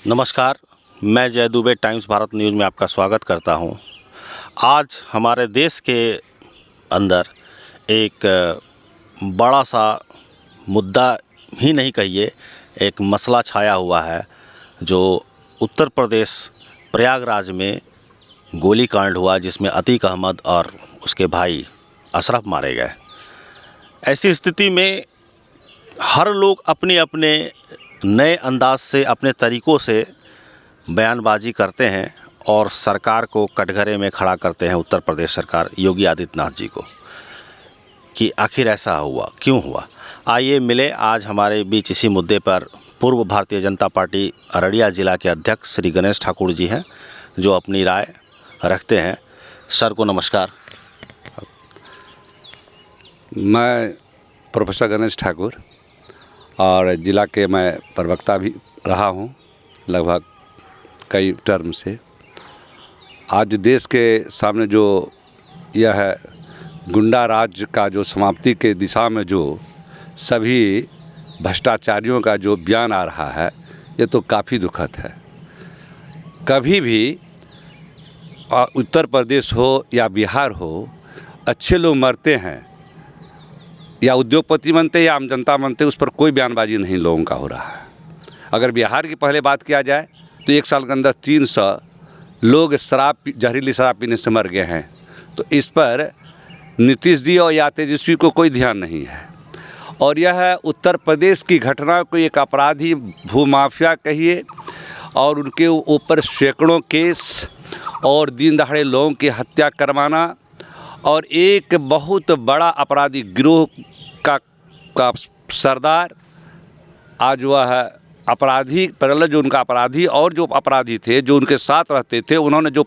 नमस्कार, मैं जय दुबे टाइम्स भारत न्यूज़ में आपका स्वागत करता हूं। आज हमारे देश के अंदर एक बड़ा सा मुद्दा ही नहीं कहिए, एक मसला छाया हुआ है जो उत्तर प्रदेश प्रयागराज में गोलीकांड हुआ, जिसमें अतीक अहमद और उसके भाई अशरफ मारे गए। ऐसी स्थिति में हर लोग अपने अपने नए अंदाज से, अपने तरीक़ों से बयानबाजी करते हैं और सरकार को कटघरे में खड़ा करते हैं, उत्तर प्रदेश सरकार योगी आदित्यनाथ जी को, कि आखिर ऐसा हुआ, क्यों हुआ। आइए मिले आज हमारे बीच इसी मुद्दे पर पूर्व भारतीय जनता पार्टी अररिया ज़िला के अध्यक्ष श्री गणेश ठाकुर जी हैं, जो अपनी राय रखते हैं। सर को नमस्कार। मैं प्रोफेसर गणेश ठाकुर और ज़िला के मैं प्रवक्ता भी रहा हूँ लगभग कई टर्म से। आज देश के सामने जो यह है गुंडा राज का जो समाप्ति के दिशा में जो सभी भ्रष्टाचारियों का जो बयान आ रहा है, ये तो काफ़ी दुखद है। कभी भी उत्तर प्रदेश हो या बिहार हो, अच्छे लोग मरते हैं या उद्योगपति बनते या आम जनता बनते, उस पर कोई बयानबाजी नहीं लोगों का हो रहा है। अगर बिहार की पहले बात किया जाए तो एक साल के अंदर 300 लोग जहरीली शराब पीने से मर गए हैं। तो इस पर नीतीश जी और या तेजस्वी को कोई ध्यान नहीं है। और यह उत्तर प्रदेश की घटना को एक अपराधी भूमाफिया कहिए, और उनके ऊपर सैकड़ों केस और दिन दहाड़े लोगों की हत्या करवाना, और एक बहुत बड़ा अपराधी गिरोह का सरदार आज वह अपराधी पहले जो उनका अपराधी और जो अपराधी थे जो उनके साथ रहते थे, उन्होंने जो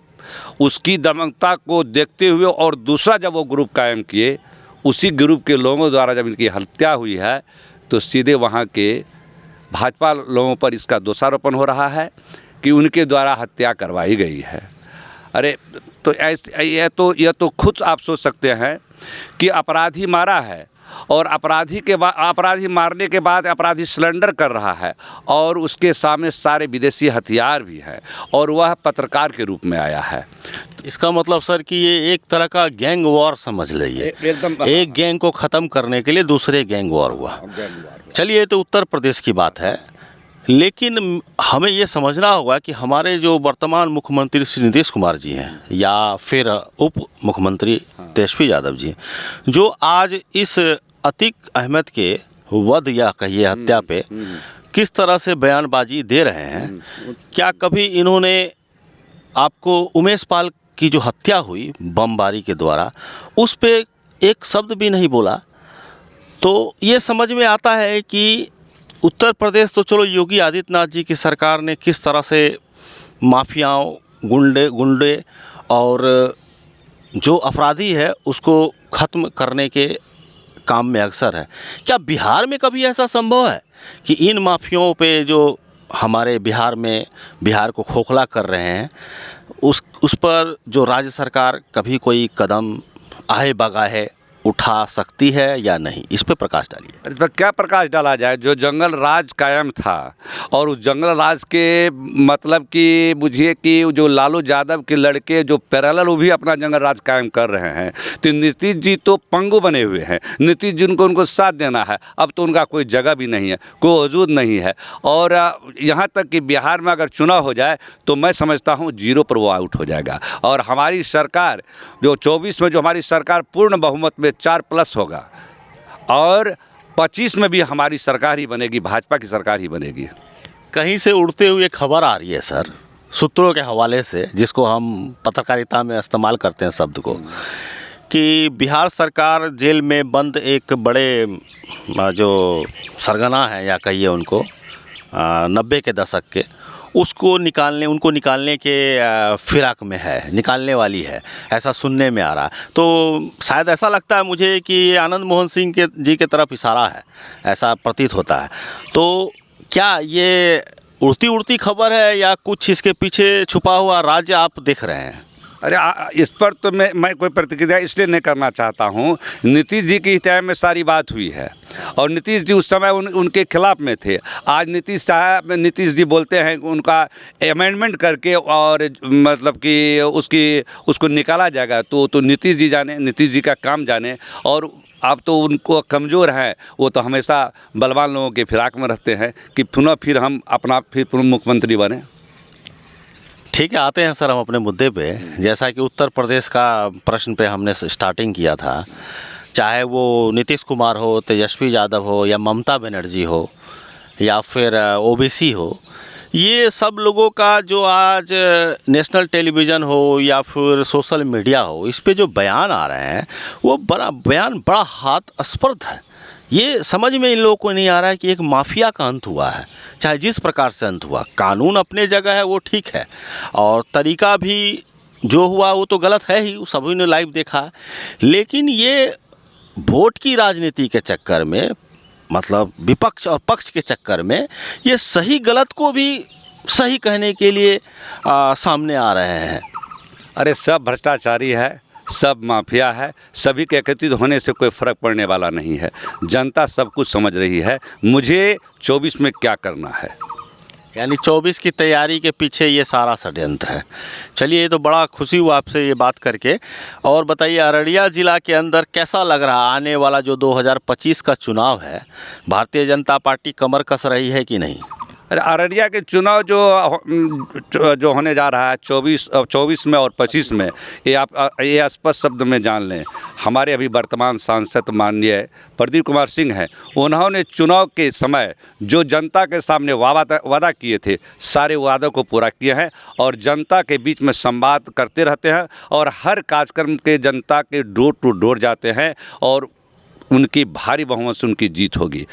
उसकी दमनता को देखते हुए और दूसरा जब वो ग्रुप कायम किए, उसी ग्रुप के लोगों द्वारा जब इनकी हत्या हुई है तो सीधे वहाँ के भाजपा लोगों पर इसका दोषारोपण हो रहा है कि उनके द्वारा हत्या करवाई गई है। अरे तो यह तो खुद आप सोच सकते हैं कि अपराधी मारा है, और अपराधी मारने के बाद अपराधी सरेंडर कर रहा है, और उसके सामने सारे विदेशी हथियार भी हैं, और वह पत्रकार के रूप में आया है। इसका मतलब सर कि ये एक तरह का गैंग वॉर समझ लीजिए, एकदम एक गैंग को ख़त्म करने के लिए दूसरे गैंग वॉर हुआ। चलिए, तो उत्तर प्रदेश की बात है, लेकिन हमें ये समझना होगा कि हमारे जो वर्तमान मुख्यमंत्री श्री नीतीश कुमार जी हैं या फिर उप मुख्यमंत्री तेजस्वी यादव जी, जो आज इस अतीक अहमद के वध या कहिए हत्या पे किस तरह से बयानबाजी दे रहे हैं, क्या कभी इन्होंने आपको उमेश पाल की जो हत्या हुई बमबारी के द्वारा, उस पे एक शब्द भी नहीं बोला? तो ये समझ में आता है कि उत्तर प्रदेश तो चलो योगी आदित्यनाथ जी की सरकार ने किस तरह से माफियाओं, गुंडे और जो अपराधी है उसको ख़त्म करने के काम में अक्सर है। क्या बिहार में कभी ऐसा संभव है कि इन माफियाओं पे जो हमारे बिहार को खोखला कर रहे हैं, उस पर जो राज्य सरकार कभी कोई कदम आहे बगाहे उठा सकती है या नहीं? इस पे प्रकाश डालिए। इस पर क्या प्रकाश डाला जाए? जो जंगल राज कायम था, और उस जंगल राज के मतलब कि बुझिए कि जो लालू यादव के लड़के जो पैरेलल वो भी अपना जंगल राज कायम कर रहे हैं, तो नीतीश जी तो पंगु बने हुए हैं। नीतीश जी उनको साथ देना है, अब तो उनका कोई जगह भी नहीं है, कोई वजूद नहीं है। और यहाँ तक कि बिहार में अगर चुनाव हो जाए तो मैं समझता हूँ 0 पर वो आउट हो जाएगा। और हमारी सरकार जो 24 में जो हमारी सरकार पूर्ण बहुमत में 4+ होगा, और 25 में भी हमारी सरकार ही बनेगी, भाजपा की सरकार ही बनेगी। कहीं से उड़ते हुए खबर आ रही है सर, सूत्रों के हवाले से, जिसको हम पत्रकारिता में इस्तेमाल करते हैं शब्द को, कि बिहार सरकार जेल में बंद एक बड़े जो सरगना है या कहिए उनको 90 के दशक के, उनको निकालने के फिराक में है, निकालने वाली है, ऐसा सुनने में आ रहा है। तो शायद ऐसा लगता है मुझे कि ये आनंद मोहन सिंह जी के तरफ इशारा है, ऐसा प्रतीत होता है। तो क्या ये उड़ती खबर है या कुछ इसके पीछे छुपा हुआ राज्य आप देख रहे हैं? अरे इस पर तो मैं कोई प्रतिक्रिया इसलिए नहीं करना चाहता हूँ। नीतीश जी की टाइम में सारी बात हुई है और नीतीश जी उस समय उनके खिलाफ में थे। आज नीतीश जी बोलते हैं कि उनका अमेंडमेंट करके और मतलब कि उसको निकाला जाएगा। तो नीतीश जी जाने, नीतीश जी का काम जाने। और आप तो उनको कमज़ोर हैं, वो तो हमेशा बलवान लोगों के फिराक में रहते हैं कि फिर हम अपना मुख्यमंत्री बने। ठीक है, आते हैं सर हम अपने मुद्दे पे। जैसा कि उत्तर प्रदेश का प्रश्न पे हमने स्टार्टिंग किया था, चाहे वो नीतीश कुमार हो, तेजस्वी यादव हो, या ममता बनर्जी हो, या फिर ओबीसी हो, ये सब लोगों का जो आज नेशनल टेलीविज़न हो या फिर सोशल मीडिया हो, इस पे जो बयान आ रहे हैं वो बड़ा हास्यास्पद है। ये समझ में इन लोगों को नहीं आ रहा है कि एक माफिया का अंत हुआ है, चाहे जिस प्रकार से अंत हुआ। कानून अपने जगह है, वो ठीक है, और तरीका भी जो हुआ वो तो गलत है ही, सभी ने लाइव देखा है। लेकिन ये वोट की राजनीति के चक्कर में, मतलब विपक्ष और पक्ष के चक्कर में, ये सही गलत को भी सही कहने के लिए सामने आ रहे हैं। अरे सब भ्रष्टाचारी है, सब माफिया है, सभी के एकत्रित होने से कोई फ़र्क पड़ने वाला नहीं है। जनता सब कुछ समझ रही है मुझे 24 में क्या करना है। यानी 24 की तैयारी के पीछे ये सारा षड्यंत्र है। चलिए, ये तो बड़ा खुशी हुआ आपसे ये बात करके। और बताइए, अररिया ज़िला के अंदर कैसा लग रहा आने वाला जो 2025 का चुनाव है? भारतीय जनता पार्टी कमर कस रही है कि नहीं? अरे अररिया के चुनाव जो होने जा रहा है 24 में और 25 में, ये स्पष्ट शब्द में जान लें। हमारे अभी वर्तमान सांसद माननीय प्रदीप कुमार सिंह हैं, उन्होंने चुनाव के समय जो जनता के सामने वादा किए थे, सारे वादों को पूरा किए हैं और जनता के बीच में संवाद करते रहते हैं और हर कार्यक्रम के जनता के डोर टू डोर जाते हैं और उनकी भारी बहुमत से उनकी जीत होगी।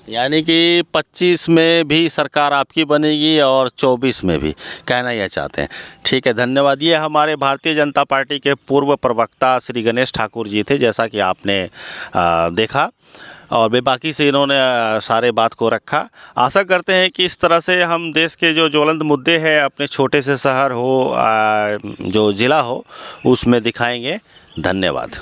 यानी कि 25 में भी सरकार आपकी बनेगी और 24 में भी, कहना यह चाहते हैं। ठीक है, धन्यवाद। ये हमारे भारतीय जनता पार्टी के पूर्व प्रवक्ता श्री गणेश ठाकुर जी थे, जैसा कि आपने देखा, और बेबाकी से इन्होंने सारे बात को रखा। आशा करते हैं कि इस तरह से हम देश के जो ज्वलंत मुद्दे हैं, अपने छोटे से शहर हो, जो ज़िला हो, उसमें दिखाएंगे। धन्यवाद।